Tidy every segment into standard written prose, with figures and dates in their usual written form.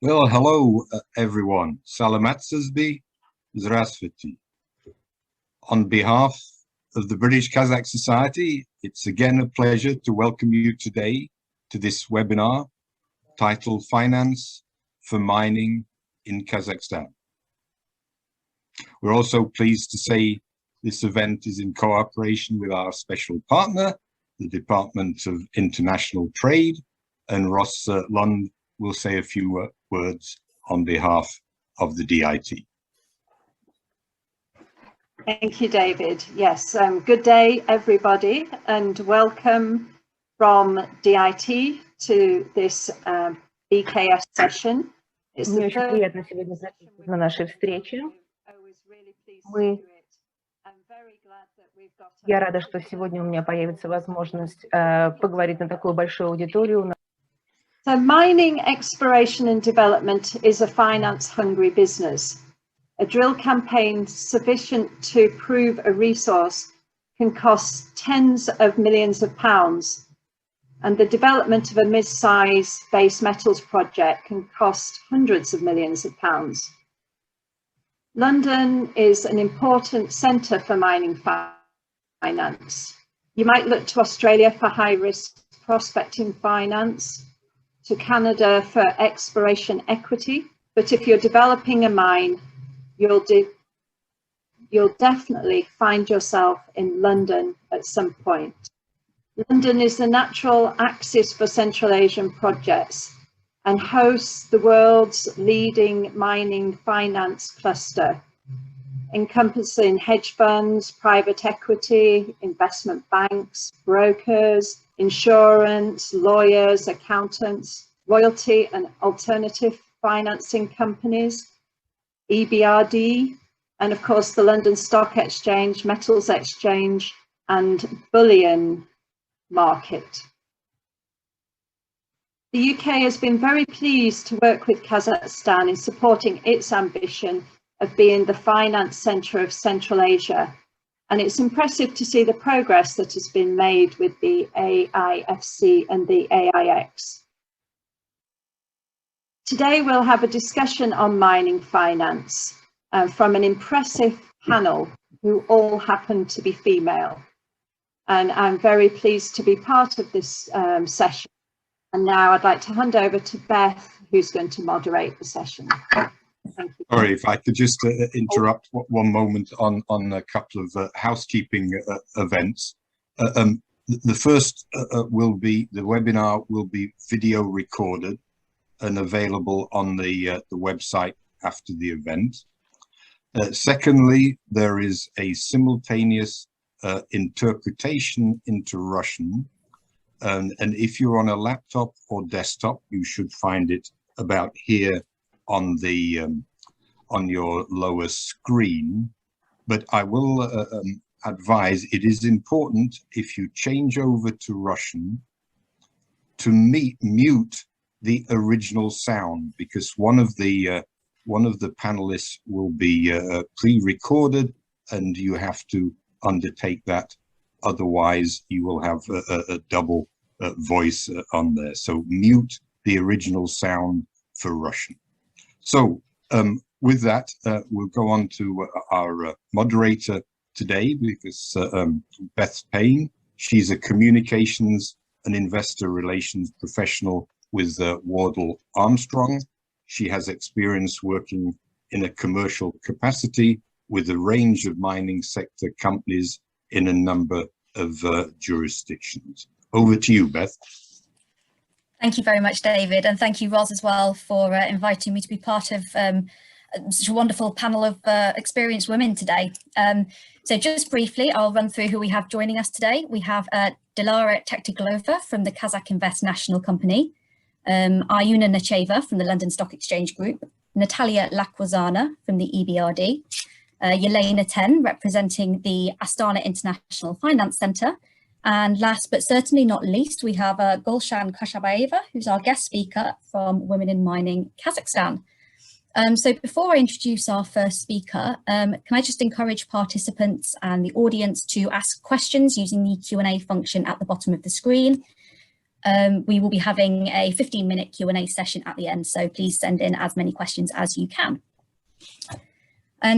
Well, hello, everyone. Salamat Sazbi, Zdravstvuyte. On behalf of the British Kazakh Society, it's again a pleasure to welcome you today to this webinar titled Finance for Mining in Kazakhstan. We're also pleased to say this event is in cooperation with our special partner, the Department of International Trade, and Ross Lund will say a few words on behalf of the DIT. Thank you, David. Yes, good day, everybody, and welcome from DIT to this BKS session. Мне очень приятно сегодня присутствовать на нашей встрече. Я рада, что сегодня у меня появится возможность поговорить на такую большую аудиторию. So mining exploration and development is a finance-hungry business. A drill campaign sufficient to prove a resource can cost tens of millions of pounds, and the development of a mid-size base metals project can cost hundreds of millions of pounds. London is an important centre for mining finance. You might look to Australia for high-risk prospecting finance, to Canada for exploration equity, but if you're developing a mine, you'll definitely find yourself in London at some point. London is the natural axis for Central Asian projects and hosts the world's leading mining finance cluster, encompassing hedge funds, private equity, investment banks, brokers, insurance, lawyers, accountants, royalty and alternative financing companies, EBRD, and of course the London Stock Exchange, Metals Exchange, and Bullion market. The UK has been very pleased to work with Kazakhstan in supporting its ambition of being the finance centre of Central Asia. And it's impressive to see the progress that has been made with the AIFC and the AIX. Today we'll have a discussion on mining finance from an impressive panel who all happen to be female. And I'm very pleased to be part of this session. And now I'd like to hand over to Beth, who's going to moderate the session. Thank you. Sorry, if I could just interrupt one moment on a couple of housekeeping events. The first the webinar will be video recorded and available on the website after the event. Secondly, there is a simultaneous interpretation into Russian. And if you're on a laptop or desktop, you should find it about here on the on your lower screen. But I will advise it is important, if you change over to Russian, to mute the original sound, because one of the panelists will be pre-recorded and you have to undertake that. Otherwise you will have a double voice on there. So mute the original sound for Russian. So with that, we'll go on to our moderator today, because Beth Payne, she's a communications and investor relations professional with Wardle Armstrong. She has experience working in a commercial capacity with a range of mining sector companies in a number of jurisdictions. Over to you, Beth. Thank you very much, David, and thank you, Roz, as well, for inviting me to be part of such a wonderful panel of experienced women today. So just briefly, I'll run through who we have joining us today. We have Dilara Tektiglova from the Kazakh Invest National Company, Ayuna Nacheva from the London Stock Exchange Group, Natalia Lakwazana from the EBRD, Yelena Ten representing the Astana International Finance Centre, and last but certainly not least, we have Gulshan Kashabayeva, who's our guest speaker from Women in Mining Kazakhstan. So before I introduce our first speaker, can I just encourage participants and the audience to ask questions using the Q&A function at the bottom of the screen. We will be having a 15-minute Q&A session at the end, so please send in as many questions as you can.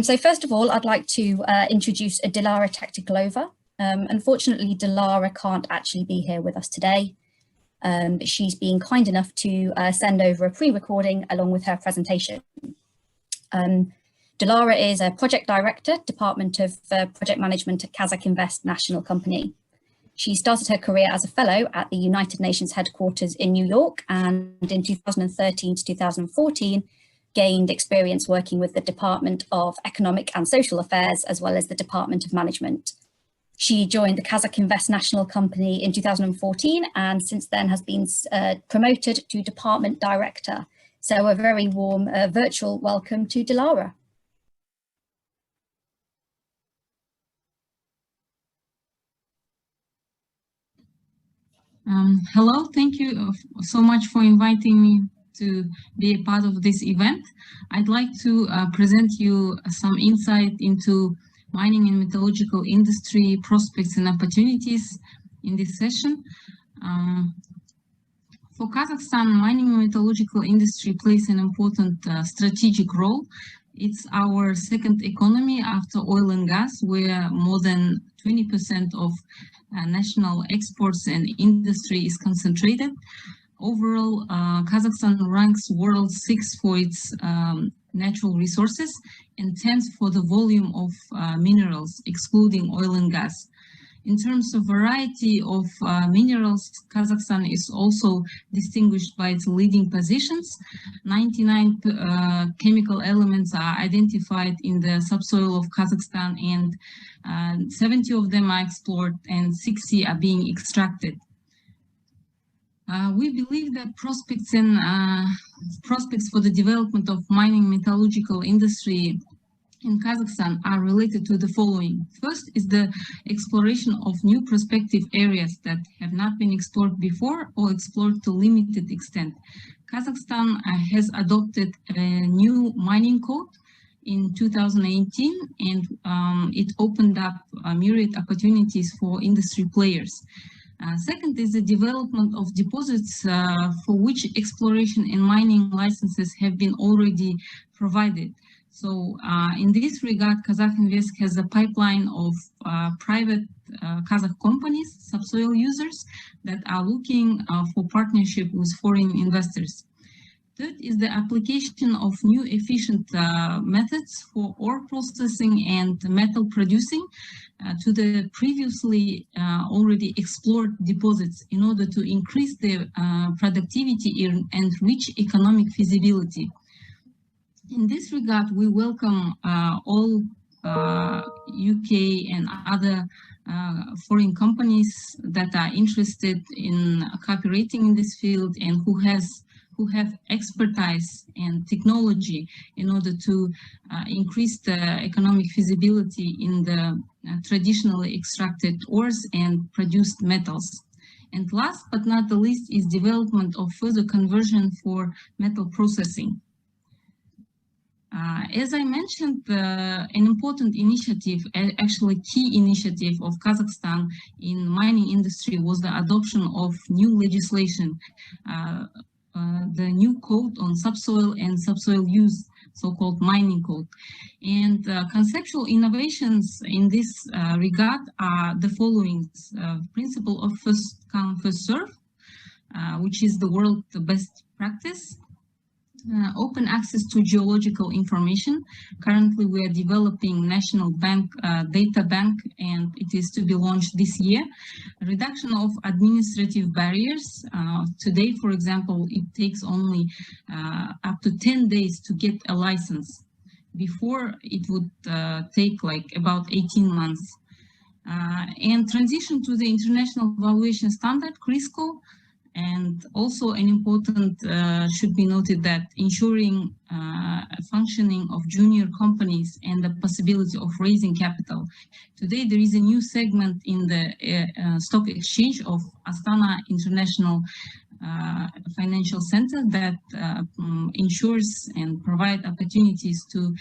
So first of all, I'd like to introduce Dilara Taktiklova. Unfortunately, Dilara can't actually be here with us today, but she's been kind enough to send over a pre-recording along with her presentation. Dilara is a project director, Department of Project Management at Kazakh Invest National Company. She started her career as a fellow at the United Nations headquarters in New York, and in 2013 to 2014, gained experience working with the Department of Economic and Social Affairs, as well as the Department of Management. She joined the Kazakh Invest National Company in 2014, and since then has been promoted to Department Director. So a very warm virtual welcome to Dilara. Hello, thank you so much for inviting me to be a part of this event. I'd like to present you some insight into mining and metallurgical industry prospects and opportunities in this session. For Kazakhstan, mining and metallurgical industry plays an important strategic role. It's our second economy after oil and gas, where more than 20% of national exports and industry is concentrated. Overall, Kazakhstan ranks world 6th for its natural resources and 10th for the volume of minerals, excluding oil and gas. In terms of variety of minerals, Kazakhstan is also distinguished by its leading positions. 99 chemical elements are identified in the subsoil of Kazakhstan, and 70 of them are explored and 60 are being extracted. We believe that prospects for the development of mining metallurgical industry in Kazakhstan are related to the following. First is the exploration of new prospective areas that have not been explored before or explored to limited extent. Kazakhstan has adopted a new mining code in 2018, and it opened up myriad opportunities for industry players. Second is the development of deposits for which exploration and mining licenses have been already provided. So in this regard, Kazakh Invest has a pipeline of private Kazakh companies, subsoil users, that are looking for partnership with foreign investors. Third is the application of new efficient methods for ore processing and metal producing to the previously already explored deposits in order to increase their productivity and reach economic feasibility. In this regard, we welcome all UK and other foreign companies that are interested in cooperating in this field and who have expertise and technology in order to increase the economic feasibility in the traditionally extracted ores and produced metals. And last but not the least is development of further conversion for metal processing. As I mentioned, an important initiative, actually key initiative of Kazakhstan in mining industry was the adoption of new legislation, the new code on subsoil and subsoil use, so-called mining code. And conceptual innovations in this regard are the following: principle of first come, first serve, which is the world best practice. Open access to geological information. Currently, we are developing national bank data bank, and it is to be launched this year. Reduction of administrative barriers. Today, for example, it takes only up to 10 days to get a license. Before, it would take like about 18 months. And transition to the international valuation standard, CRISCO. And also an important should be noted that ensuring functioning of junior companies and the possibility of raising capital. Today, there is a new segment in the stock exchange of Astana International Financial Center that ensures and provide opportunities to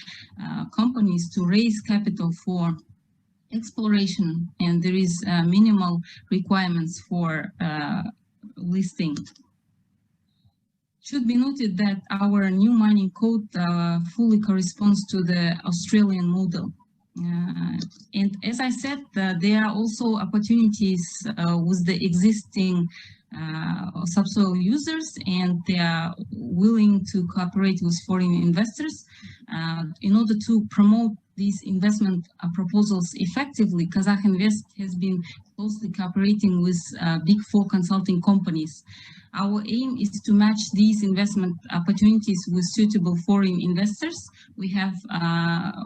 companies to raise capital for exploration, and there is minimal requirements for listing. It should be noted that our new mining code fully corresponds to the Australian model. And as I said, there are also opportunities with the existing subsoil users, and they are willing to cooperate with foreign investors. In order to promote these investment proposals effectively, Kazakh Invest has been closely cooperating with Big Four consulting companies. Our aim is to match these investment opportunities with suitable foreign investors. We have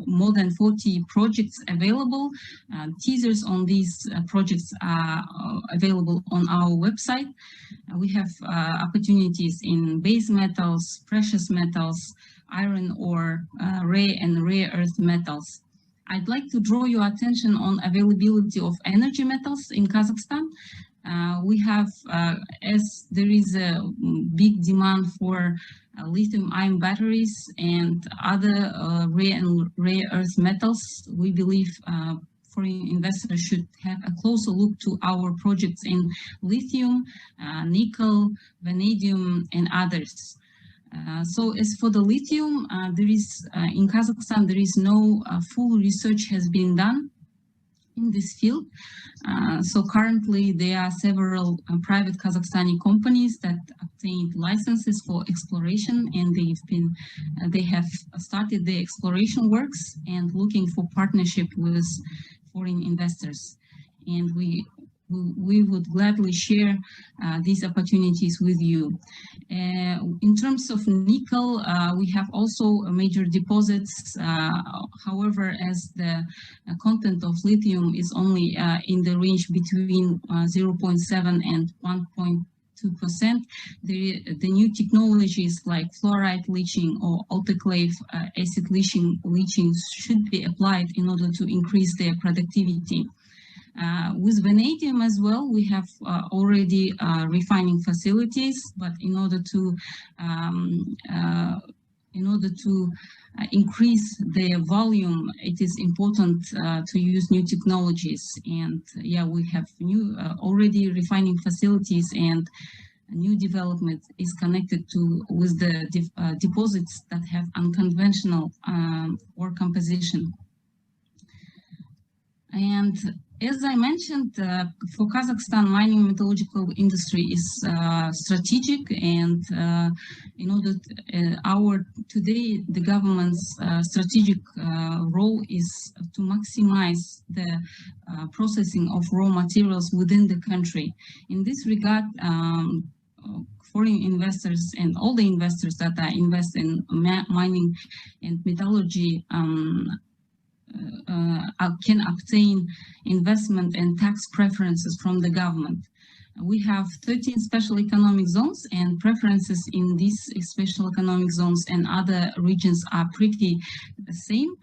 more than 40 projects available. Teasers on these projects are available on our website. We have opportunities in base metals, precious metals, iron ore, rare and rare earth metals. I'd like to draw your attention on availability of energy metals in Kazakhstan. We have, as there is a big demand for lithium-ion batteries and other rare and rare earth metals, we believe foreign investors should have a closer look to our projects in lithium, nickel, vanadium, and others. So as for the lithium, there is in Kazakhstan, there is no full research has been done in this field. So currently there are several private Kazakhstani companies that obtained licenses for exploration, and they have started their exploration works and looking for partnership with foreign investors. And we would gladly share these opportunities with you. In terms of nickel, we have also major deposits. However, as the content of lithium is only in the range between 0.7 and 1.2%, the new technologies like fluoride leaching or autoclave acid leaching should be applied in order to increase their productivity. With vanadium as well, we have already refining facilities, but in order to increase their volume, it is important to use new technologies. And yeah, we have new already refining facilities, and new development is connected with the deposits that have unconventional ore composition. And as I mentioned, for Kazakhstan, mining metallurgical industry is strategic, and in order today the government's strategic role is to maximize the processing of raw materials within the country. In this regard, foreign investors and all the investors that are invest in mining and metallurgy can obtain investment and tax preferences from the government. We have 13 special economic zones, and preferences in these special economic zones and other regions are pretty the same.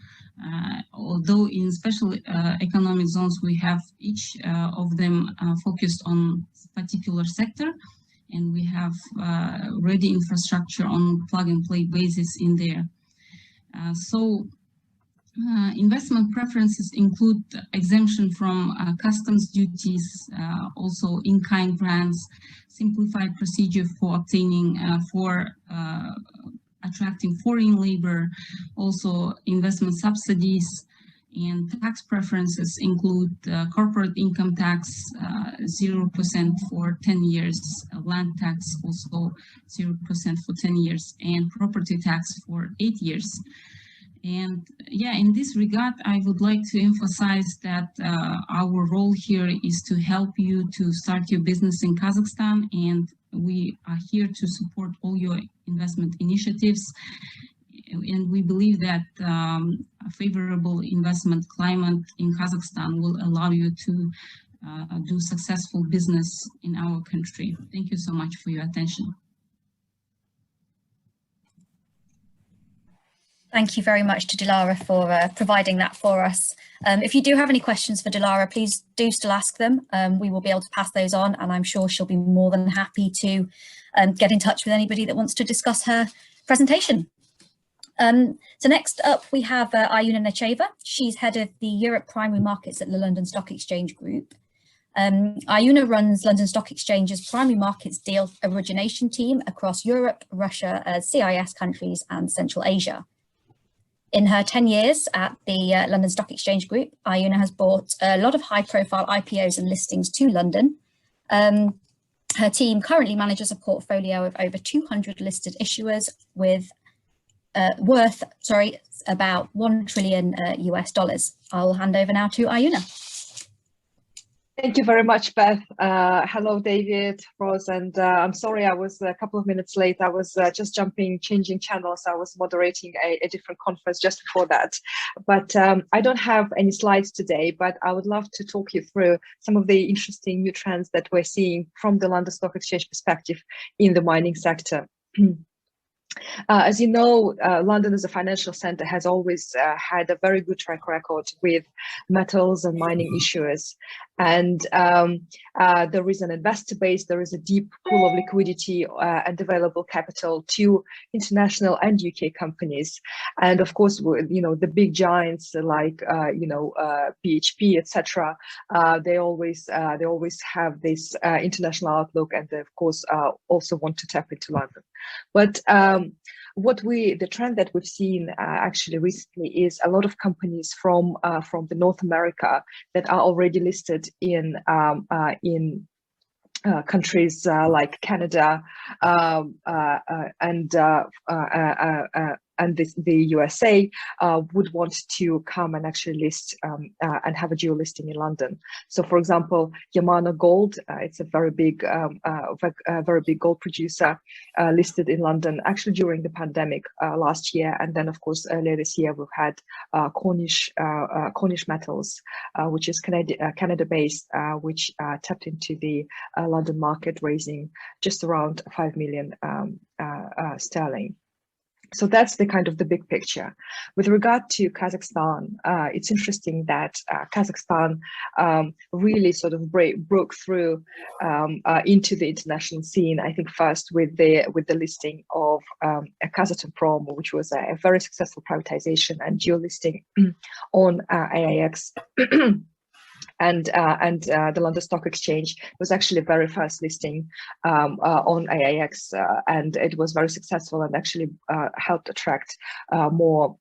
Although in special economic zones, we have each of them focused on particular sector, and we have ready infrastructure on plug-and-play basis in there. Investment preferences include exemption from customs duties, also in-kind grants, simplified procedure for obtaining, attracting foreign labor, also investment subsidies, and tax preferences include corporate income tax, 0% for 10 years, land tax also 0% for 10 years, and property tax for 8 years. And yeah, in this regard, I would like to emphasize that our role here is to help you to start your business in Kazakhstan, and we are here to support all your investment initiatives. And we believe that a favorable investment climate in Kazakhstan will allow you to do successful business in our country. Thank you so much for your attention. Thank you very much to Dilara for providing that for us. If you do have any questions for Dilara, please do still ask them. We will be able to pass those on, and I'm sure she'll be more than happy to get in touch with anybody that wants to discuss her presentation. So next up, we have Ayuna Necheva. She's head of the Europe Primary Markets at the London Stock Exchange Group. Iuna runs London Stock Exchange's primary markets deal origination team across Europe, Russia, CIS countries and Central Asia. In her 10 years at the London Stock Exchange Group, Iuna has brought a lot of high-profile IPOs and listings to London. Her team currently manages a portfolio of over 200 listed issuers with worth about $1 trillion US dollars. I'll hand over now to Iuna. Thank you very much, Beth. Hello, David, Rose, and I'm sorry I was a couple of minutes late. I was just changing channels. I was moderating a different conference just before that. But I don't have any slides today, but I would love to talk you through some of the interesting new trends that we're seeing from the London Stock Exchange perspective in the mining sector. As you know, London as a financial center has always had a very good track record with metals and mining issuers. And there is an investor base, there is a deep pool of liquidity and available capital to international and UK companies. And of course, you know, the big giants like, BHP, etc. They always have this international outlook, and they, of course, also want to tap into London. But the trend that we've seen actually recently is a lot of companies from the North America that are already listed in countries like Canada and the USA would want to come and actually list and have a dual listing in London. So, for example, Yamana Gold, it's a very big gold producer listed in London actually during the pandemic last year, and then of course earlier this year we've had Cornish Metals, which is Canada-based, which tapped into the London market, raising just around 5 million sterling. So that's the kind of the big picture. With regard to Kazakhstan, it's interesting that Kazakhstan really sort of broke through into the international scene. I think first with the listing of Kazatomprom, which was a very successful privatization and dual listing on AIX. And the London Stock Exchange was actually the very first listing on AIX, and it was very successful and actually helped attract more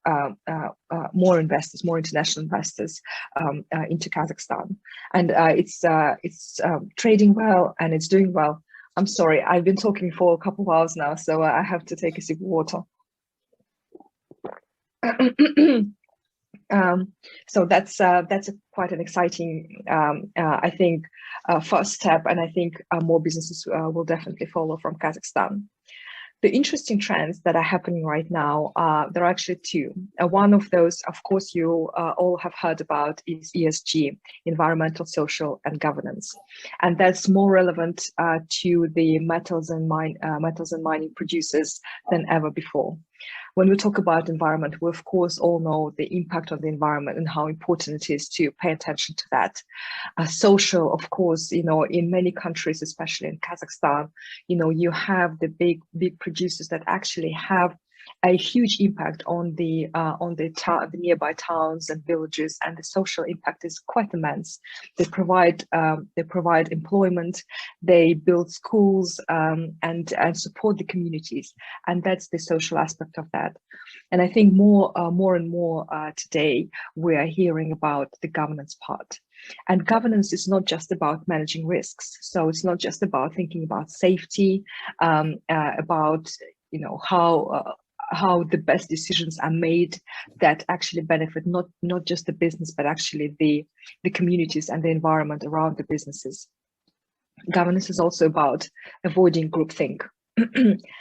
investors, more international investors into Kazakhstan. And it's trading well and it's doing well. I'm sorry, I've been talking for a couple of hours now, so I have to take a sip of water. So that's quite an exciting, I think, first step, and I think more businesses will definitely follow from Kazakhstan. The interesting trends that are happening right now, there are actually two. One of those, of course, you all have heard about is ESG, environmental, social, and governance, and that's more relevant to the metals and mining producers than ever before. When we talk about environment, we of course all know the impact on the environment and how important it is to pay attention to that. Social, of course, you know, in many countries, especially in Kazakhstan, you know, you have the big producers that actually have a huge impact on the nearby towns and villages, and the social impact is quite immense. They provide employment, they build schools, and support the communities, and that's the social aspect of that. And I think more and more today we are hearing about the governance part. And governance is not just about managing risks. So it's not just about thinking about safety, about, you know, how the best decisions are made that actually benefit not just the business, but actually the communities and the environment around the businesses. Governance is also about avoiding groupthink.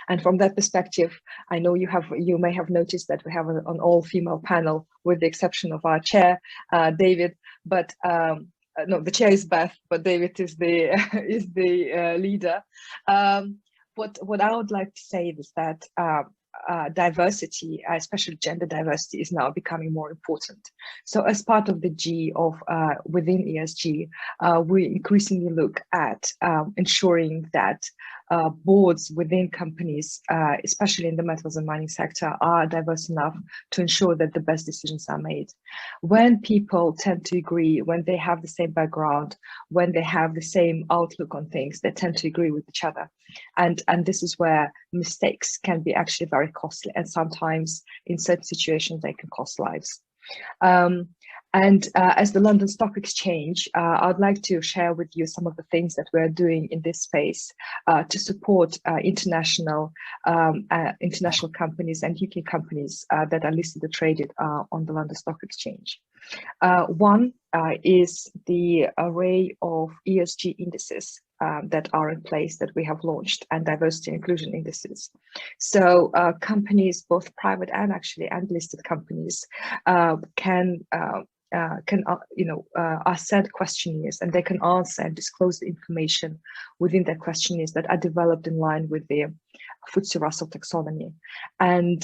And from that perspective, I know you may have noticed that we have an all-female panel, with the exception of our chair, David. But no, the chair is Beth, but David is the leader. What I would like to say is that diversity, especially gender diversity, is now becoming more important. So as part of the G of within ESG, we increasingly look at ensuring that boards within companies, especially in the metals and mining sector, are diverse enough to ensure that the best decisions are made. When people tend to agree, when they have the same background, when they have the same outlook on things, they tend to agree with each other. And this is where mistakes can be actually very costly, and sometimes in certain situations they can cost lives. As the London Stock Exchange, I'd like to share with you some of the things that we're doing in this space to support international companies and UK companies that are listed or traded on the London Stock Exchange. One is the array of ESG indices that are in place that we have launched, and diversity and inclusion indices. So companies, both private and actually listed companies, are sent questionnaires, and they can answer and disclose the information within their questionnaires that are developed in line with the FTSE Russell taxonomy, and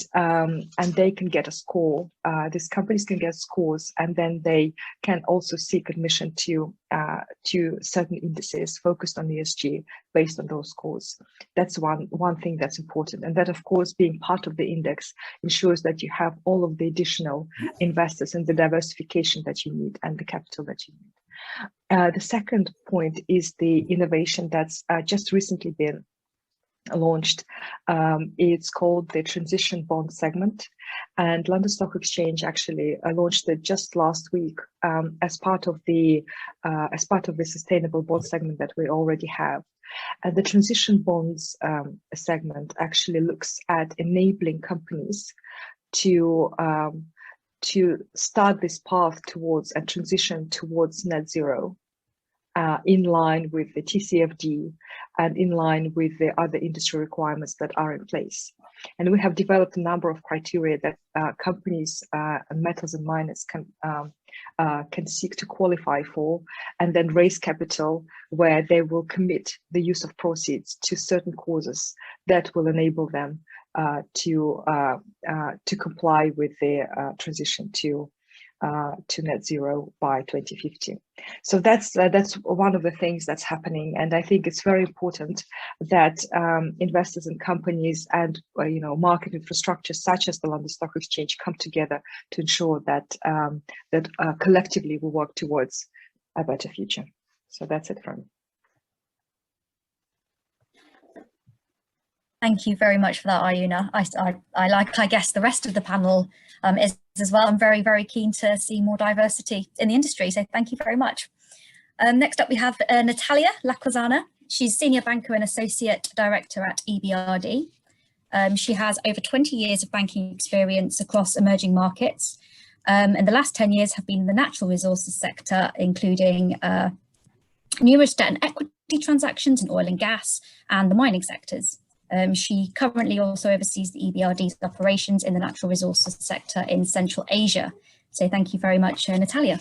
they can get a score. These companies can get scores, and then they can also seek admission to certain indices focused on ESG based on those scores. That's one thing that's important, and that, of course, being part of the index ensures that you have all of the additional investors and the diversification that you need and the capital that you need. The second point is the innovation that's just recently been launched. It's called the transition bond segment, and London Stock Exchange actually launched it just last week as part of the sustainable bond segment that we already have. And the transition bonds segment actually looks at enabling companies to start this path towards a transition towards net zero, in line with the TCFD and in line with the other industry requirements that are in place. And we have developed a number of criteria that companies and metals and miners can seek to qualify for, and then raise capital where they will commit the use of proceeds to certain causes that will enable them to comply with the transition to net zero by 2050. So that's one of the things that's happening, and I think it's very important that investors and companies and market infrastructure such as the London Stock Exchange come together to ensure that collectively we work towards a better future. So that's it from me. Thank you very much for that, Ayuna. I guess the rest of the panel is as well. I'm very, very keen to see more diversity in the industry, so thank you very much. Next up, we have Natalia Lacrozana. She's Senior Banker and Associate Director at EBRD. She has over 20 years of banking experience across emerging markets, and the last 10 years have been in the natural resources sector, including numerous debt and equity transactions in oil and gas and the mining sectors. She currently also oversees the EBRD's operations in the natural resources sector in Central Asia. So thank you very much, Natalia.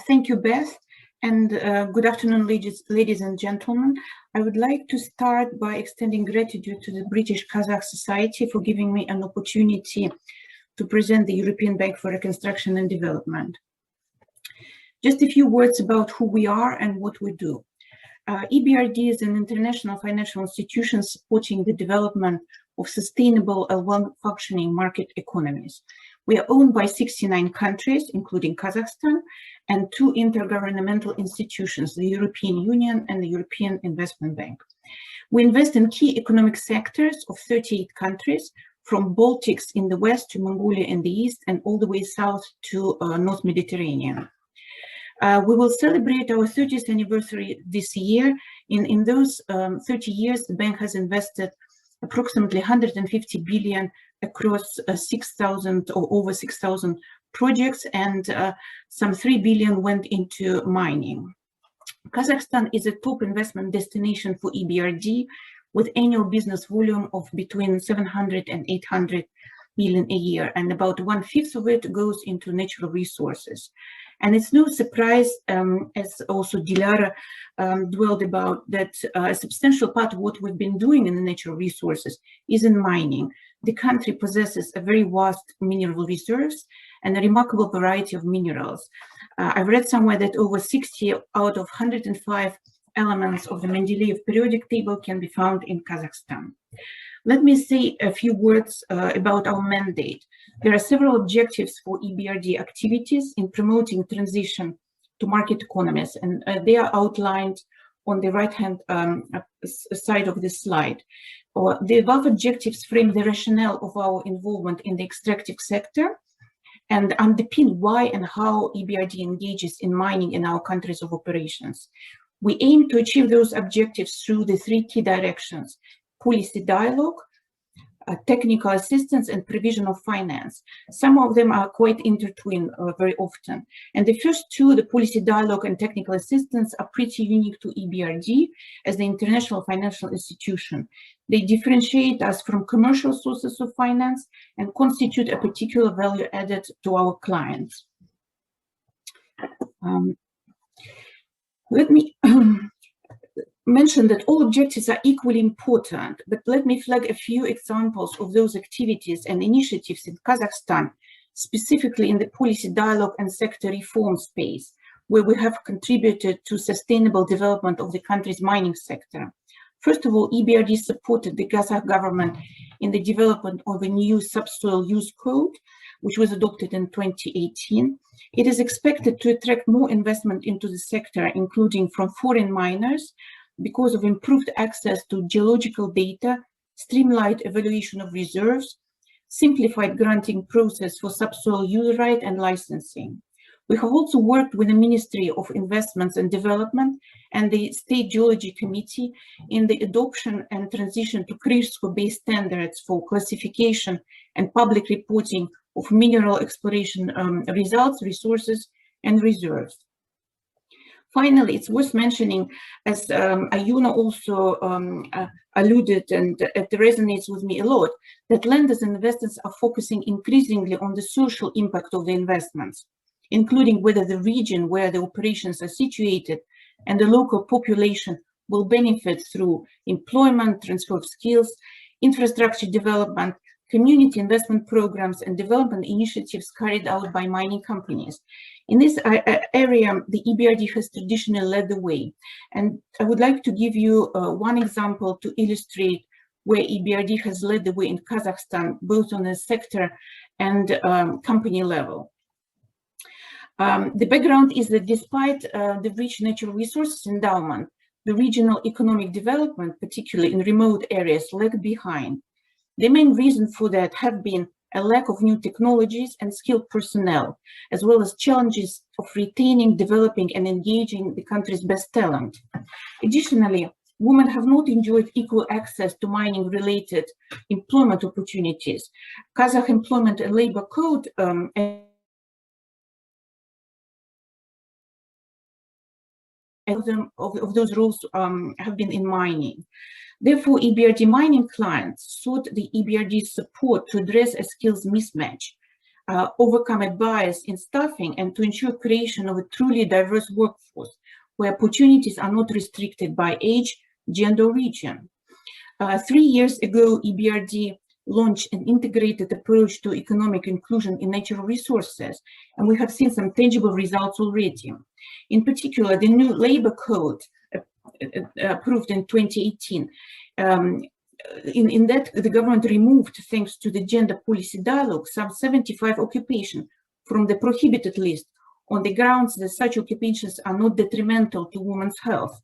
Thank you, Beth, and good afternoon, ladies and gentlemen. I would like to start by extending gratitude to the British Kazakh Society for giving me an opportunity to present the European Bank for Reconstruction and Development. Just a few words about who we are and what we do. EBRD is an international financial institution supporting the development of sustainable and well-functioning market economies. We are owned by 69 countries, including Kazakhstan, and 2 intergovernmental institutions, the European Union and the European Investment Bank. We invest in key economic sectors of 38 countries, from Baltics in the west to Mongolia in the east, and all the way south to North Mediterranean. We will celebrate our 30th anniversary this year. In those 30 years, the bank has invested approximately 150 billion across 6,000 or over 6,000 projects, and some 3 billion went into mining. Kazakhstan is a top investment destination for EBRD, with annual business volume of between 700 and 800 million a year, and about 1/5 of it goes into natural resources. And it's no surprise, as also Dilara dwelled about, that a substantial part of what we've been doing in the natural resources is in mining. The country possesses a very vast mineral reserves and a remarkable variety of minerals. I've read somewhere that over 60 out of 105 elements of the Mendeleev periodic table can be found in Kazakhstan. Let me say a few words about our mandate. There are several objectives for EBRD activities in promoting transition to market economies, and they are outlined on the right-hand side of this slide. The above objectives frame the rationale of our involvement in the extractive sector and underpin why and how EBRD engages in mining in our countries of operations. We aim to achieve those objectives through the three key directions: policy dialogue, technical assistance, and provision of finance. Some of them are quite intertwined very often. And the first two, the policy dialogue and technical assistance, are pretty unique to EBRD as the international financial institution. They differentiate us from commercial sources of finance and constitute a particular value added to our clients. Let me mention that all objectives are equally important, but let me flag a few examples of those activities and initiatives in Kazakhstan, specifically in the policy dialogue and sector reform space, where we have contributed to sustainable development of the country's mining sector. First of all, EBRD supported the Kazakh government in the development of a new subsoil use code, which was adopted in 2018. It is expected to attract more investment into the sector, including from foreign miners, because of improved access to geological data, streamlined evaluation of reserves, simplified granting process for subsoil use right and licensing. We have also worked with the Ministry of Investments and Development and the State Geology Committee in the adoption and transition to CRIRSCO-based standards for classification and public reporting of mineral exploration results, resources, and reserves. Finally, it's worth mentioning, as Ayuna also alluded, and it resonates with me a lot, that lenders and investors are focusing increasingly on the social impact of the investments, including whether the region where the operations are situated and the local population will benefit through employment, transfer of skills, infrastructure development, community investment programs, and development initiatives carried out by mining companies. In this area, the EBRD has traditionally led the way. And I would like to give you one example to illustrate where EBRD has led the way in Kazakhstan, both on the sector and company level. The background is that despite the rich natural resources endowment, the regional economic development, particularly in remote areas, lagged behind. The main reason for that have been a lack of new technologies and skilled personnel, as well as challenges of retaining, developing, and engaging the country's best talent. Additionally, women have not enjoyed equal access to mining-related employment opportunities. Kazakh Employment and Labor Code of those rules have been in mining. Therefore, EBRD mining clients sought the EBRD's support to address a skills mismatch, overcome a bias in staffing, and to ensure creation of a truly diverse workforce where opportunities are not restricted by age, gender, or region. 3 years ago, EBRD launched an integrated approach to economic inclusion in natural resources, and we have seen some tangible results already. In particular, the new labor code approved in 2018, in that the government removed, thanks to the gender policy dialogue, some 75 occupations from the prohibited list on the grounds that such occupations are not detrimental to women's health.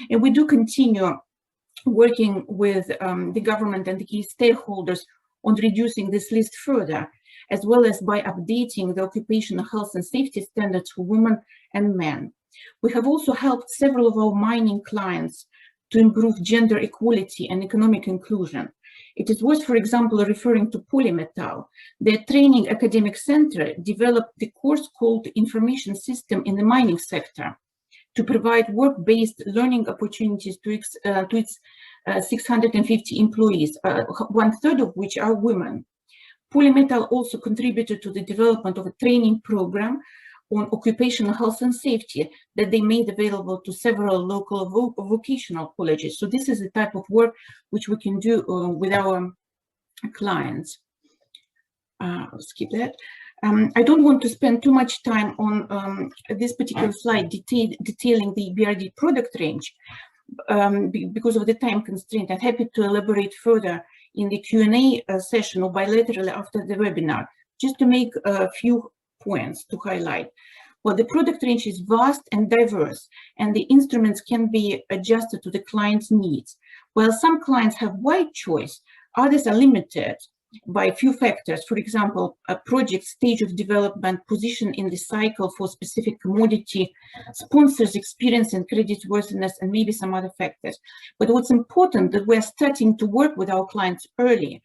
And we do continue working with the government and the key stakeholders on reducing this list further, as well as by updating the occupational health and safety standards for women and men. We have also helped several of our mining clients to improve gender equality and economic inclusion. It is worth, for example, referring to Polymetal. Their training academic center developed the course called Information System in the Mining Sector to provide work-based learning opportunities to its 650 employees, 1/3 of which are women. Polymetal also contributed to the development of a training program on occupational health and safety that they made available to several local vocational colleges. So this is the type of work which we can do with our clients. I'll skip that. I don't want to spend too much time on this particular slide detailing the EBRD product range because of the time constraint. I'm happy to elaborate further in the Q&A session or bilaterally after the webinar, just to make a few points to highlight. Well, the product range is vast and diverse, and the instruments can be adjusted to the client's needs. While some clients have wide choice, others are limited by a few factors. For example, a project stage of development, position in the cycle for specific commodity, sponsors' experience and creditworthiness, and maybe some other factors. But what's important that we're starting to work with our clients early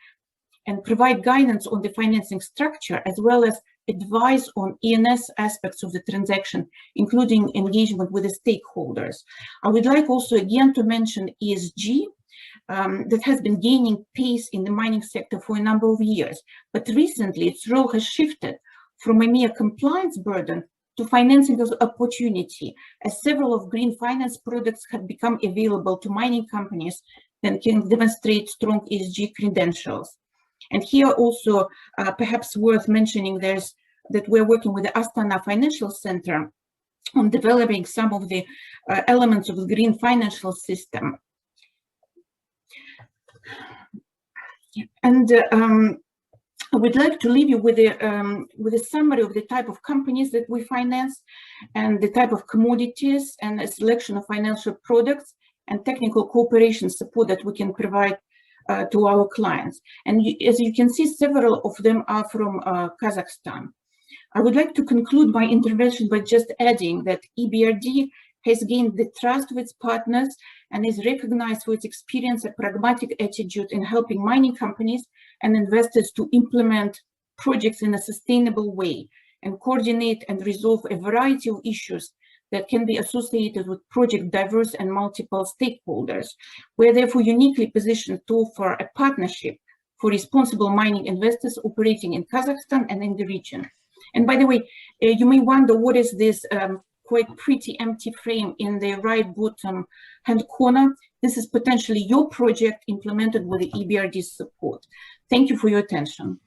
and provide guidance on the financing structure, as well as advice on ENS aspects of the transaction, including engagement with the stakeholders. I would like also again to mention ESG, that has been gaining pace in the mining sector for a number of years. But recently, its role has shifted from a mere compliance burden to financing as opportunity, as several of green finance products have become available to mining companies that can demonstrate strong ESG credentials. And here also, perhaps worth mentioning, that we're working with the Astana Financial Center on developing some of the elements of the green financial system. And I would like to leave you with a summary of the type of companies that we finance and the type of commodities and a selection of financial products and technical cooperation support that we can provide to our clients. And as you can see, several of them are from Kazakhstan. I would like to conclude my intervention by just adding that EBRD has gained the trust of its partners and is recognized for its experience and pragmatic attitude in helping mining companies and investors to implement projects in a sustainable way and coordinate and resolve a variety of issues that can be associated with project diverse and multiple stakeholders. We are therefore uniquely positioned to offer a partnership for responsible mining investors operating in Kazakhstan and in the region. And by the way, you may wonder what is this quite pretty empty frame in the right bottom hand corner. This is potentially your project implemented with the EBRD's support. Thank you for your attention.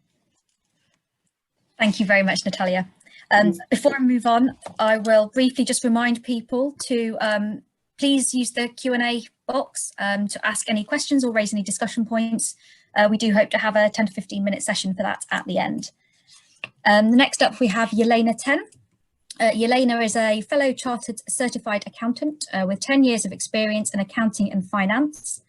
Thank you very much, Natalia. Before I move on, I will briefly just remind people to please use the Q&A box to ask any questions or raise any discussion points. We do hope to have a 10 to 15 minute session for that at the end. Next up, we have Yelena Ten. Yelena is a fellow chartered certified accountant with 10 years of experience in accounting and finance,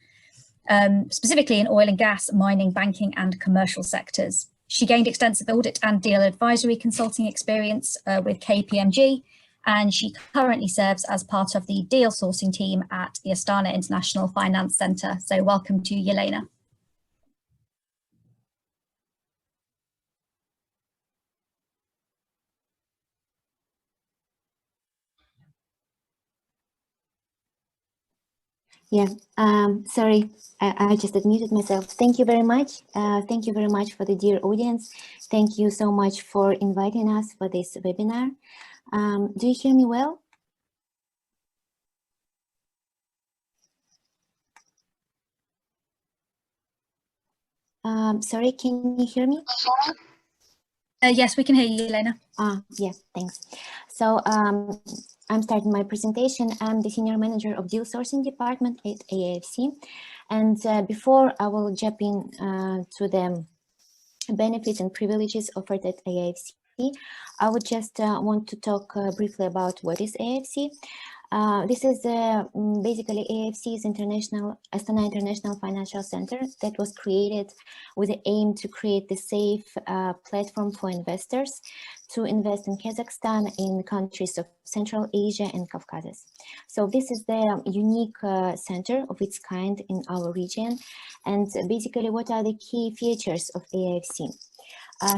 specifically in oil and gas, mining, banking and commercial sectors. She gained extensive audit and deal advisory consulting experience with KPMG, and she currently serves as part of the deal sourcing team at the Astana International Finance Center. So welcome to Yelena. Yeah, sorry, I just admitted myself. Thank you very much. Thank you very much for the dear audience. Thank you so much for inviting us for this webinar. Do you hear me well? Sorry, can you hear me? Yes, we can hear you, Yelena. Yes, thanks. So I'm starting my presentation. I'm the Senior Manager of Deal Sourcing Department at AIFC. And before I will jump in to the benefits and privileges offered at AIFC, I would just want to talk briefly about what is AIFC. This is basically AIFC's Astana International Financial Center that was created with the aim to create the safe platform for investors to invest in Kazakhstan, in countries of Central Asia and Caucasus. So this is the unique center of its kind in our region. And basically, what are the key features of AIFC?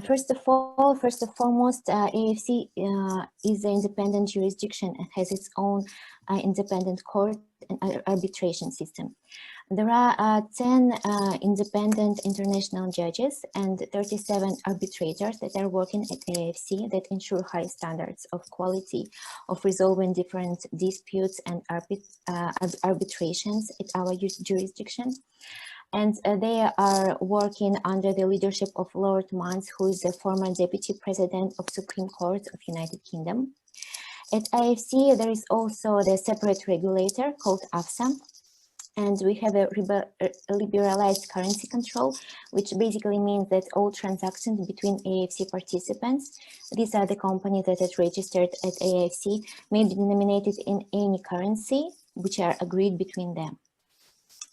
First and foremost, AIFC is an independent jurisdiction and has its own independent court and arbitration system. There are 10 independent international judges and 37 arbitrators that are working at AIFC that ensure high standards of quality of resolving different disputes and arbitrations at our jurisdiction. And they are working under the leadership of Lord Mans, who is the former Deputy President of Supreme Court of United Kingdom. At AFC, there is also the separate regulator called AFSA, and we have a liberalized currency control, which basically means that all transactions between AFC participants, these are the companies that are registered at AFC, may be denominated in any currency which are agreed between them.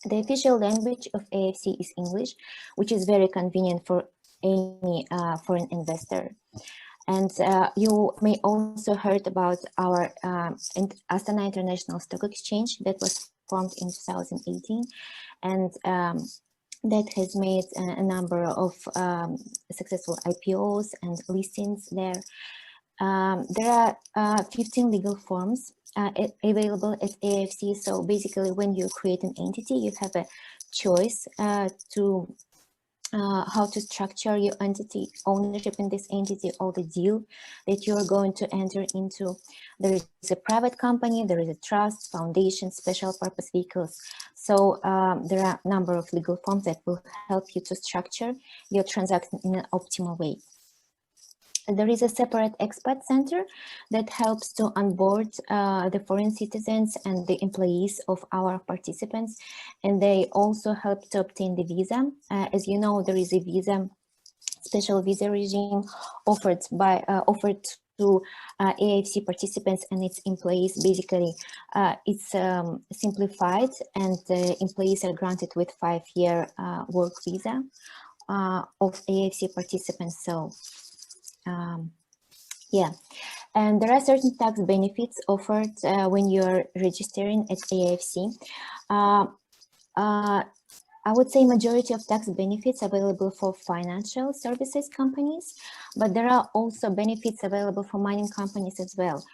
The official language of AFC is English, which is very convenient for any foreign investor. And you may also heard about our Astana International Stock Exchange that was formed in 2018, and that has made a number of successful IPOs and listings there. There are 15 legal forms available at AFC. So basically, when you create an entity, you have a choice to how to structure your entity ownership in this entity, or the deal that you are going to enter into. There is a private company, there is a trust, foundation, special purpose vehicles. So there are a number of legal forms that will help you to structure your transaction in an optimal way. There is a separate expat center that helps to onboard the foreign citizens and the employees of our participants, and they also help to obtain the visa. As you know, there is a special visa regime offered to AFC participants and its employees. Basically, it's simplified, and the employees are granted with 5-year work visa of AFC participants. So. Yeah, and there are certain tax benefits offered when you're registering at AFC. I would say majority of tax benefits available for financial services companies, but there are also benefits available for mining companies as well.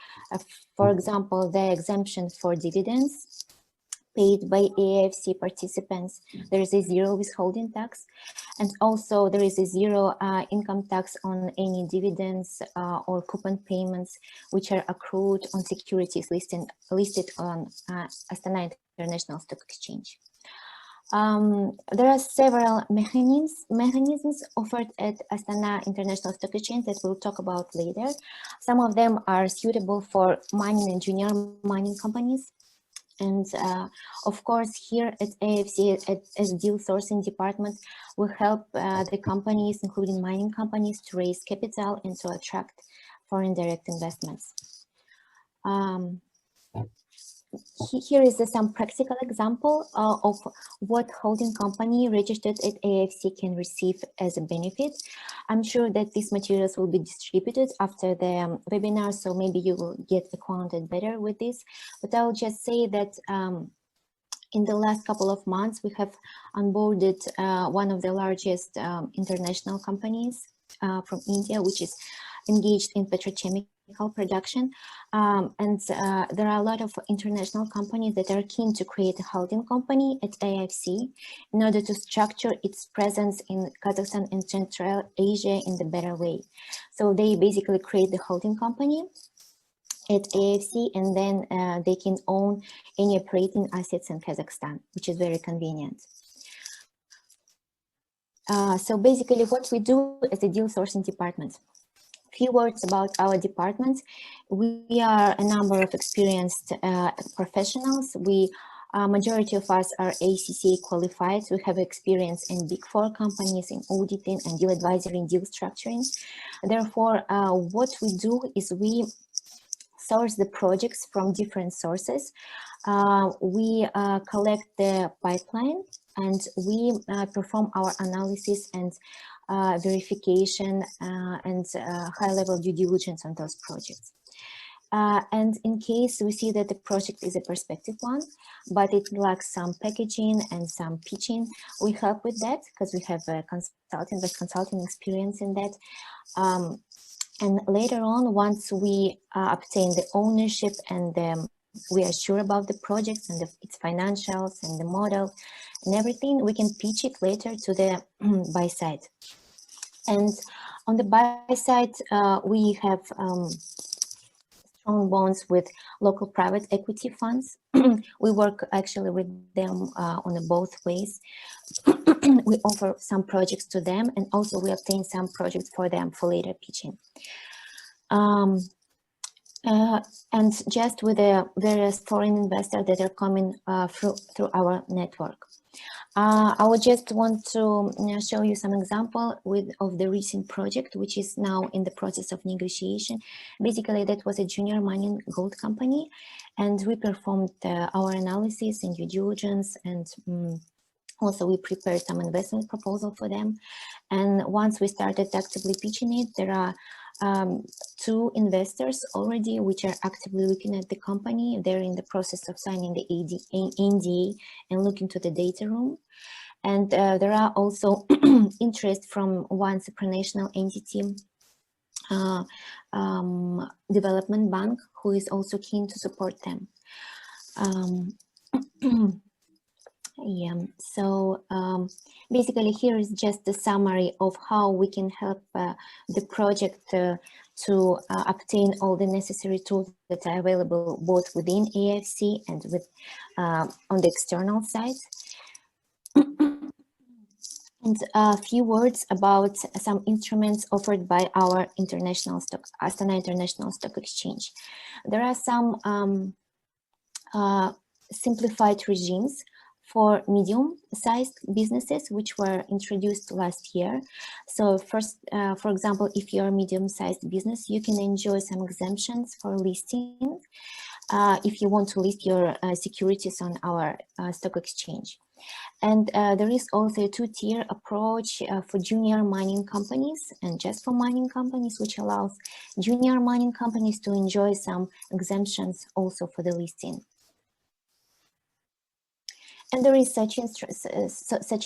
For example, the exemption for dividends paid by AFC participants. There is a zero withholding tax, and also there is a zero income tax on any dividends or coupon payments which are accrued on securities listed on Astana International Stock Exchange. There are several mechanisms offered at Astana International Stock Exchange that we'll talk about later. Some of them are suitable for mining and junior mining companies. And of course, here at AFC, as deal sourcing department, we help the companies, including mining companies, to raise capital and to attract foreign direct investments. Here is some practical example of what holding company registered at AFC can receive as a benefit. I'm sure that these materials will be distributed after the webinar, so maybe you will get acquainted better with this. But I'll just say that in the last couple of months, we have onboarded one of the largest international companies from India, which is engaged in petrochemical production, and there are a lot of international companies that are keen to create a holding company at AFC in order to structure its presence in Kazakhstan and Central Asia in the better way. So they basically create the holding company at AFC, and then they can own any operating assets in Kazakhstan, which is very convenient. So basically what we do as a deal sourcing department. Few words about our department. We are a number of experienced professionals. Majority of us are ACCA qualified. We have experience in Big Four companies, in auditing and deal advisory and deal structuring. Therefore, what we do is we source the projects from different sources. We collect the pipeline, and we perform our analysis and verification and high-level due diligence on those projects. And in case we see that the project is a prospective one, but it lacks some packaging and some pitching, we help with that because we have a consultant with consulting experience in that. And later on, once we obtain the ownership and we are sure about the project and its financials and the model and everything, we can pitch it later to the buy side. And on the buy side, we have strong strong bonds with local private equity funds. We work actually with them on both ways. We offer some projects to them, and also we obtain some projects for them for later pitching. And just with the various foreign investors that are coming through our network. I would just want to show you some example of the recent project, which is now in the process of negotiation. Basically, that was a junior mining gold company, and we performed our analysis and due diligence, and also we prepared some investment proposal for them. And once we started actively pitching it, there are 2 investors already which are actively looking at the company. They're in the process of signing the NDA and looking to the data room. And there are also interest from one supranational entity, development bank, who is also keen to support them. Yeah, so basically here is just a summary of how we can help the project to obtain all the necessary tools that are available both within AFC and with on the external side. And a few words about some instruments offered by our Astana International Stock Exchange. There are some simplified regimes for medium-sized businesses, which were introduced last year. So first, for example, if you're a medium-sized business, you can enjoy some exemptions for listing if you want to list your securities on our stock exchange. And there is also a 2-tier approach for junior mining companies and just for mining companies, which allows junior mining companies to enjoy some exemptions also for the listing. And there is such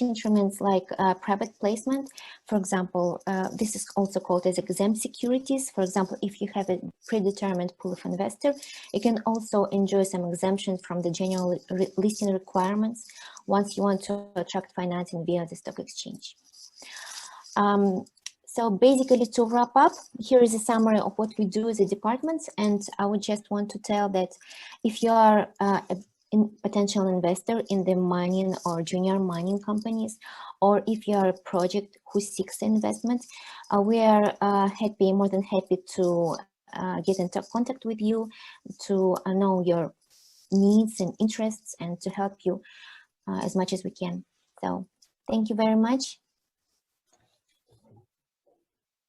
instruments like private placement. For example, this is also called as exempt securities. For example, if you have a predetermined pool of investors, you can also enjoy some exemptions from the general listing requirements once you want to attract financing via the stock exchange. So basically, to wrap up, here is a summary of what we do as a department. And I would just want to tell that if you are a potential investor in the mining or junior mining companies, or if you are a project who seeks investment, we are more than happy to get in contact with you, to know your needs and interests, and to help you as much as we can. So thank you very much.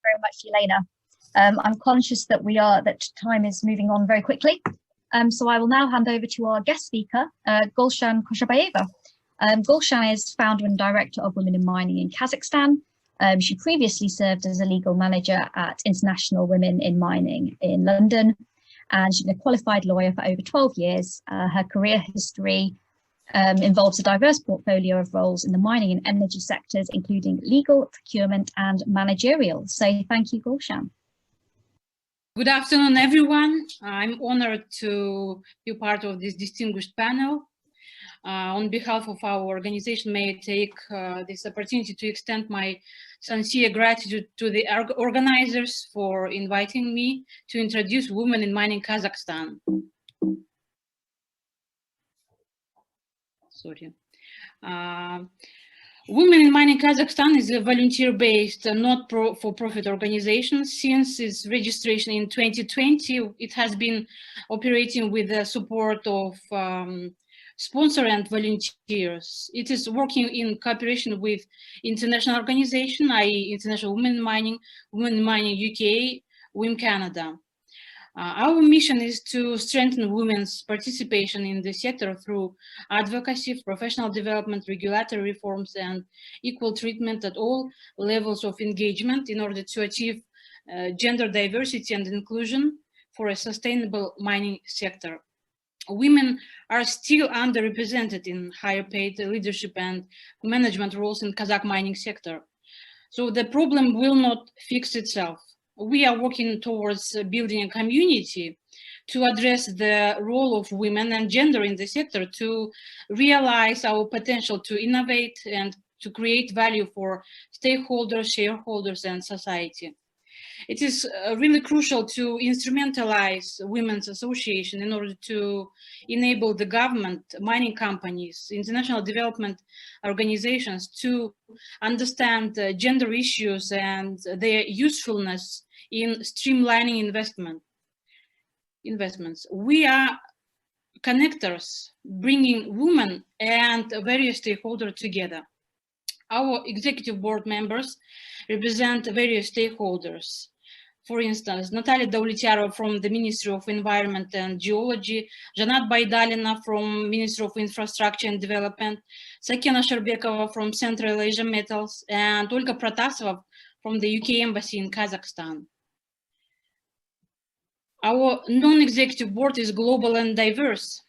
Very much, Elena. I'm conscious that time is moving on very quickly. So I will now hand over to our guest speaker, Gulshan Khoshabayeva. Gulshan is founder and director of Women in Mining in Kazakhstan. She previously served as a legal manager at International Women in Mining in London, and she's been a qualified lawyer for over 12 years. Her career history involves a diverse portfolio of roles in the mining and energy sectors, including legal, procurement, and managerial. So thank you, Gulshan. Good afternoon, everyone. I'm honored to be part of this distinguished panel. On behalf of our organization, may I take this opportunity to extend my sincere gratitude to the organizers for inviting me to introduce Women in Mining Kazakhstan. Sorry. Women in Mining Kazakhstan is a volunteer-based, not-for-profit organization. Since its registration in 2020, it has been operating with the support of sponsors and volunteers. It is working in cooperation with international organizations, i.e. International Women in Mining UK, WIM Canada. Our mission is to strengthen women's participation in the sector through advocacy, professional development, regulatory reforms, and equal treatment at all levels of engagement in order to achieve gender diversity and inclusion for a sustainable mining sector. Women are still underrepresented in higher paid leadership and management roles in Kazakh mining sector. So the problem will not fix itself. We are working towards building a community to address the role of women and gender in the sector, to realize our potential to innovate and to create value for stakeholders, shareholders, and society. It is really crucial to instrumentalize women's association in order to enable the government, mining companies, international development organizations to understand gender issues and their usefulness in streamlining investments. We are connectors, bringing women and various stakeholders together. Our executive board members represent various stakeholders. For instance, Natalia Dauletyarova from the Ministry of Environment and Geology, Janat Baidalina from Ministry of Infrastructure and Development, Sakina Sherbekova from Central Asia Metals, and Olga Protasova from the UK Embassy in Kazakhstan. Our non-executive board is global and diverse.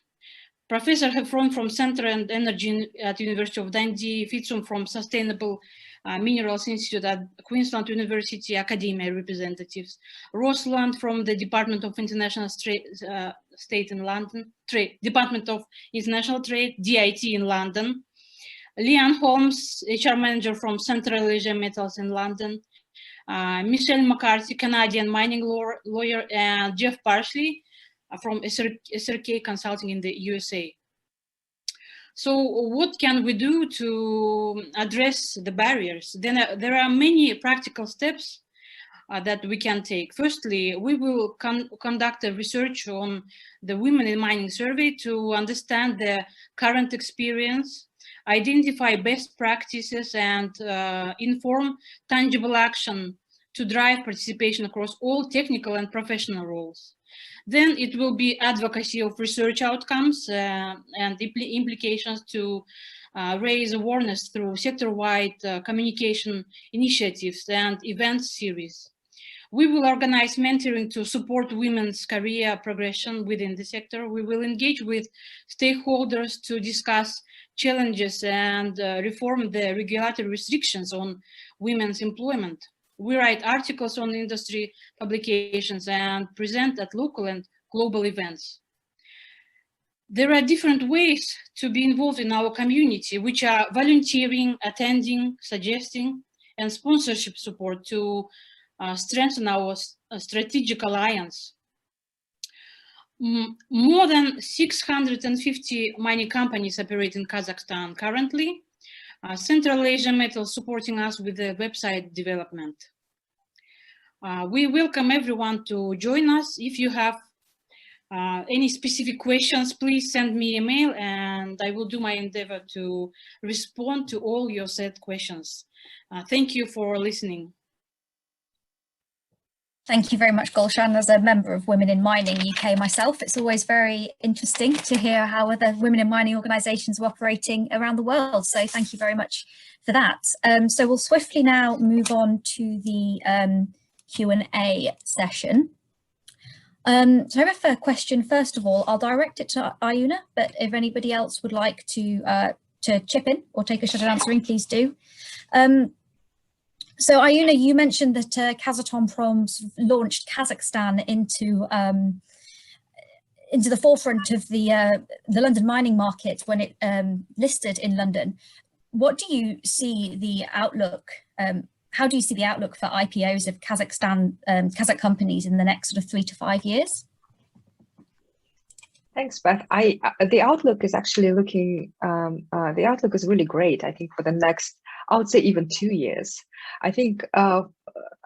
Professor Heffron from Center and Energy at University of Dundee, Fitzum from Sustainable Minerals Institute at Queensland University, academia representatives, Rosland from the Department of International State in London, Department of International Trade, DIT in London, Leanne Holmes, HR manager from Central Asia Metals in London, Michelle McCarthy, Canadian mining lawyer, and Jeff Parsley from SRK Consulting in the USA. So what can we do to address the barriers? Then there are many practical steps that we can take. Firstly, we will conduct a research on the Women in Mining survey to understand the current experience, identify best practices, and inform tangible action to drive participation across all technical and professional roles. Then it will be advocacy of research outcomes and implications to raise awareness through sector-wide communication initiatives and event series. We will organize mentoring to support women's career progression within the sector. We will engage with stakeholders to discuss challenges and reform the regulatory restrictions on women's employment. We write articles on industry publications and present at local and global events. There are different ways to be involved in our community, which are volunteering, attending, suggesting, and sponsorship support to strengthen our strategic alliance. More than 650 mining companies operate in Kazakhstan currently. Central Asia Metals supporting us with the website development. We welcome everyone to join us. If you have any specific questions, please send me an email and I will do my endeavor to respond to all your set questions. Thank you for listening. Thank you very much, Gulshan. As a member of Women in Mining UK myself, it's always very interesting to hear how other women in mining organisations are operating around the world. So thank you very much for that. So we'll swiftly now move on to the Q&A session. So I have a question. First of all, I'll direct it to Ayuna, but if anybody else would like to chip in or take a shot at answering, please do. So Ayuna, you mentioned that Kazatomprom launched Kazakhstan into the forefront of the London mining market when it listed in London. What do you see the outlook? How do you see the outlook for IPOs of Kazakh companies in the next sort of 3 to 5 years? Thanks, Beth. The outlook is actually looking. The outlook is really great. I think for the next, I would say even 2 years. I think,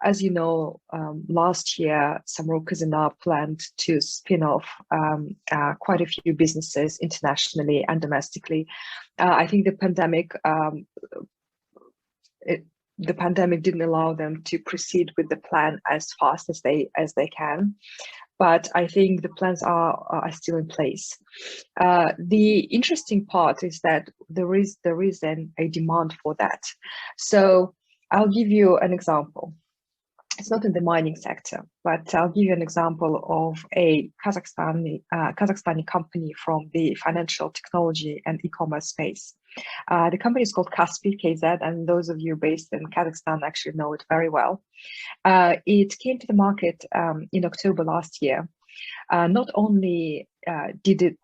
as you know, last year, Samruk Kazyna planned to spin off quite a few businesses internationally and domestically. I think the pandemic. The pandemic didn't allow them to proceed with the plan as fast as they can, but I think the plans are still in place. The interesting part is that there is a demand for that. So I'll give you an example. It's not in the mining sector, but I'll give you an example of a Kazakhstani company from the financial technology and e-commerce space. The company is called Kaspi, KZ, and those of you based in Kazakhstan actually know it very well. It came to the market in October last year. Not only did it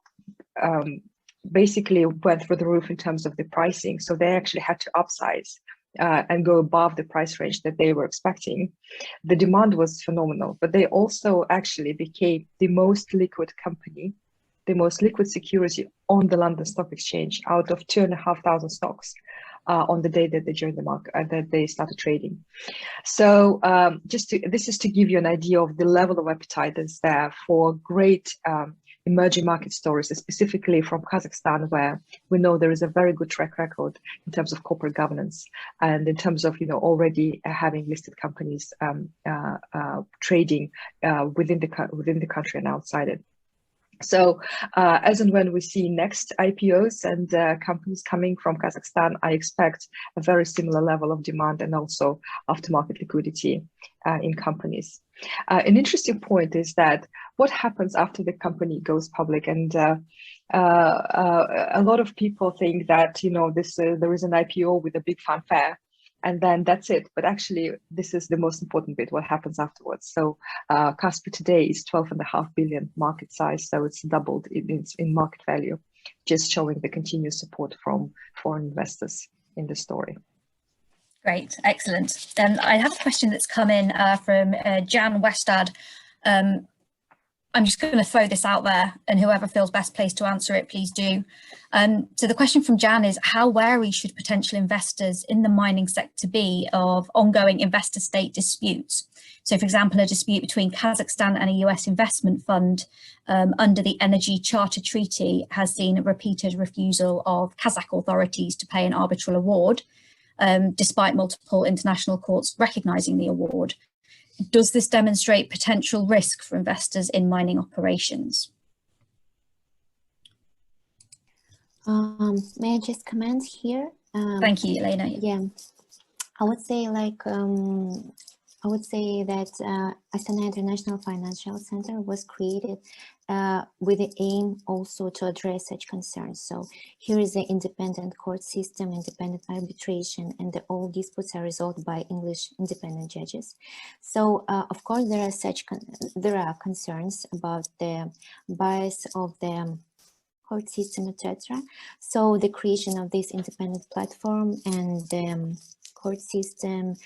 basically went through the roof in terms of the pricing, so they actually had to upsize and go above the price range that they were expecting, the demand was phenomenal. But they also actually became the most liquid company, the most liquid security on the London Stock Exchange out of 2,500 stocks on the day that they joined the market, that they started trading. So this is to give you an idea of the level of appetite that's there for great emerging market stories, specifically from Kazakhstan, where we know there is a very good track record in terms of corporate governance and in terms of already having listed companies trading within the country and outside it. So as and when we see next IPOs and companies coming from Kazakhstan, I expect a very similar level of demand and also aftermarket liquidity in companies. An interesting point is that what happens after the company goes public, and a lot of people think that there is an IPO with a big fanfare, and then that's it. But actually, this is the most important bit, what happens afterwards. So Kaspi today is 12.5 billion market size, so it's doubled in market value, just showing the continuous support from foreign investors in the story. Great, excellent. Then I have a question that's come in from Jan Westad. I'm just going to throw this out there, and whoever feels best placed to answer it, please do. So the question from Jan is, how wary should potential investors in the mining sector be of ongoing investor-state disputes? So, for example, a dispute between Kazakhstan and a US investment fund under the Energy Charter Treaty has seen a repeated refusal of Kazakh authorities to pay an arbitral award, despite multiple international courts recognizing the award. Does this demonstrate potential risk for investors in mining operations? May I just comment here? Thank you, Elena. Yeah, I would say that Astana International Financial Center was created with the aim also to address such concerns. So here is the independent court system, independent arbitration, and all disputes are resolved by English independent judges. So of course there are concerns about the bias of the court system, etc. So the creation of this independent platform and the court system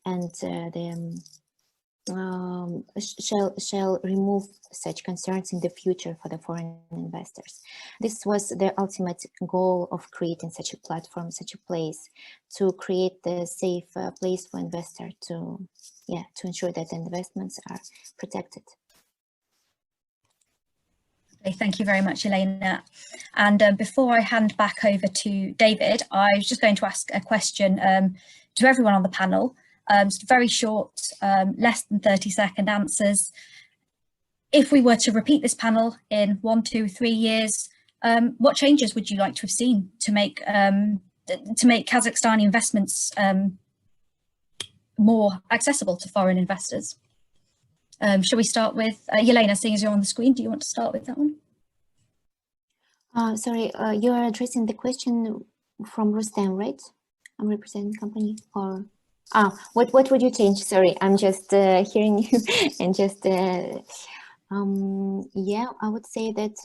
and shall remove such concerns in the future for the foreign investors. This was the ultimate goal of creating such a platform, such a place, to create the safe place for investor to ensure that the investments are protected. Okay, thank you very much, Elena. And before I hand back over to David, I was just going to ask a question to everyone on the panel. Just very short, less than 30-second answers. If we were to repeat this panel in 1, 2, 3 years, what changes would you like to have seen to make Kazakhstani investments more accessible to foreign investors? Shall we start with Yelena, seeing as you're on the screen? Do you want to start with that one? Sorry, you are addressing the question from Rustem, right? I'm representing the company, or what would you change? Sorry, I'm just hearing you and just yeah, I would say that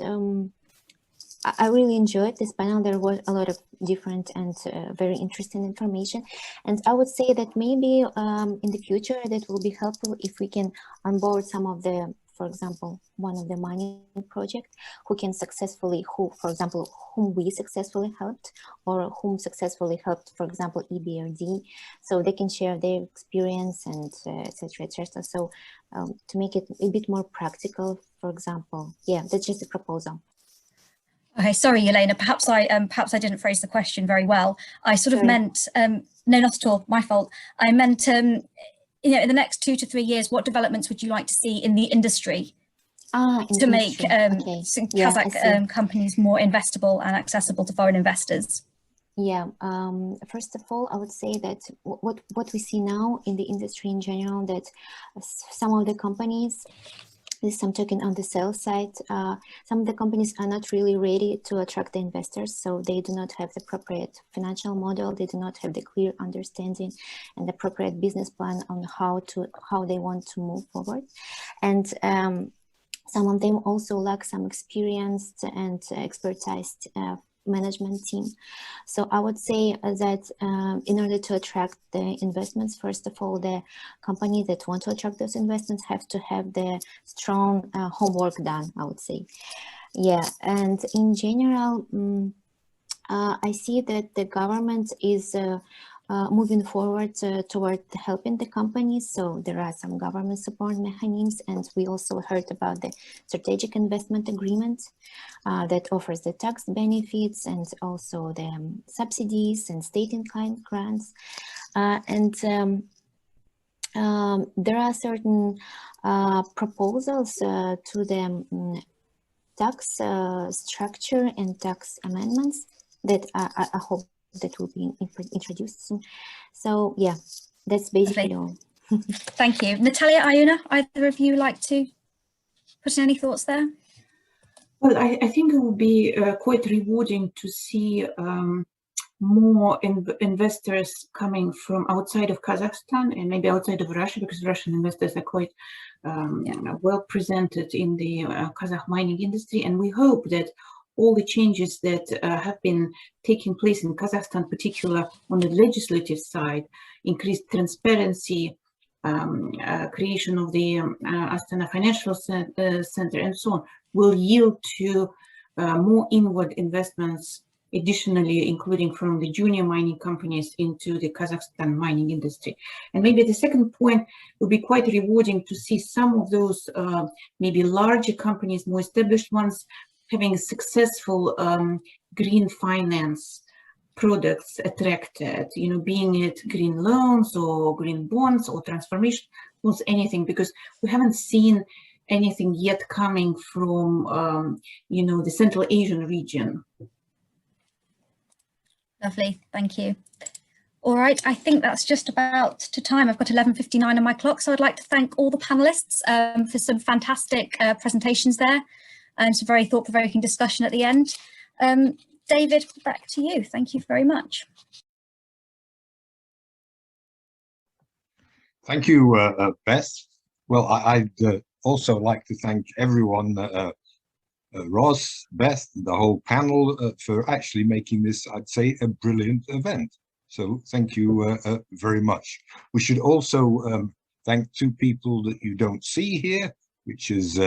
I really enjoyed this panel. There was a lot of different and very interesting information, and I would say that maybe in the future that will be helpful if we can onboard some of the, for example, one of the mining project who can successfully, for example, whom we successfully helped, or whom successfully helped, for example, EBRD, so they can share their experience and etc. etc. So to make it a bit more practical, for example, yeah, that's just a proposal. Okay, sorry, Elena, perhaps I didn't phrase the question very well. I sort of meant, no, not at all, my fault. I meant, in the next 2 to 3 years, what developments would you like to see in the industry to make Kazakh companies more investable and accessible to foreign investors? Yeah, first of all, I would say that what we see now in the industry in general, that some of the companies, I'm talking on the sales side, some of the companies are not really ready to attract the investors, so they do not have the appropriate financial model, they do not have the clear understanding and the appropriate business plan on how they want to move forward. And some of them also lack some experienced and expertise management team. So I would say that in order to attract the investments, first of all, the companies that want to attract those investments have to have the strong homework done, I would say. Yeah, and in general, I see that the government is moving forward toward helping the companies. So there are some government support mechanisms, and we also heard about the strategic investment agreement that offers the tax benefits and also the subsidies and state-in-kind grants. There are certain proposals to the tax structure and tax amendments that I hope that will be introduced soon. So yeah, that's basically all. Thank you. Natalia, Iona, either of you like to put in any thoughts there? Well, I think it will be quite rewarding to see more investors coming from outside of Kazakhstan and maybe outside of Russia, because Russian investors are quite well presented in the Kazakh mining industry. And we hope that all the changes that have been taking place in Kazakhstan, particularly on the legislative side, increased transparency, creation of the Astana Financial Center, and so on, will yield to more inward investments, additionally, including from the junior mining companies into the Kazakhstan mining industry. And maybe the second point will be quite rewarding to see some of those maybe larger companies, more established ones, having successful green finance products attracted, you know, being it green loans or green bonds or transformation loans, anything, because we haven't seen anything yet coming from, you know, the Central Asian region. Lovely, thank you. All right, I think that's just about to time. I've got 11:59 on my clock, so I'd like to thank all the panelists for some fantastic presentations there and some very thought-provoking discussion at the end. David, back to you. Thank you very much. Thank you, Beth. Well, I'd also like to thank everyone, Ross, Beth, the whole panel, for actually making this, I'd say, a brilliant event. So thank you very much. We should also thank two people that you don't see here, which is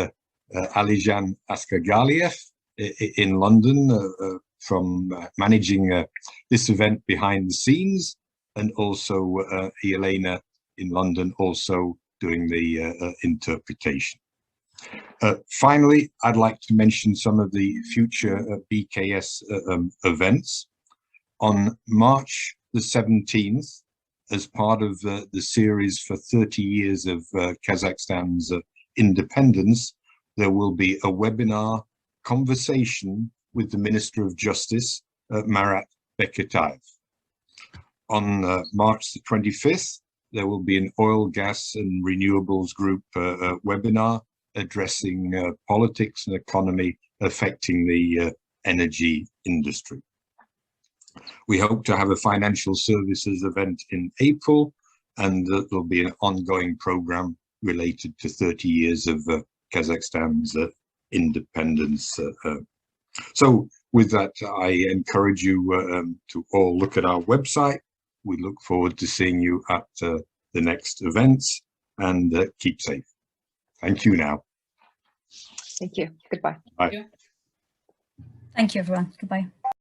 Alijan Askagaliev in London, from managing this event behind the scenes, and also Elena in London, also doing the interpretation. Finally, I'd like to mention some of the future BKS events. On March the 17th, as part of the series for 30 years of Kazakhstan's independence, there will be a webinar conversation with the Minister of Justice, Marat Beketayev. On March the 25th, there will be an oil, gas and renewables group webinar addressing politics and economy affecting the energy industry. We hope to have a financial services event in April, and there'll be an ongoing program related to 30 years of Kazakhstan's independence. So with that, I encourage you to all look at our website. We look forward to seeing you at the next events, and keep safe. Thank you now. Thank you. Goodbye. Bye. Thank you, everyone. Goodbye.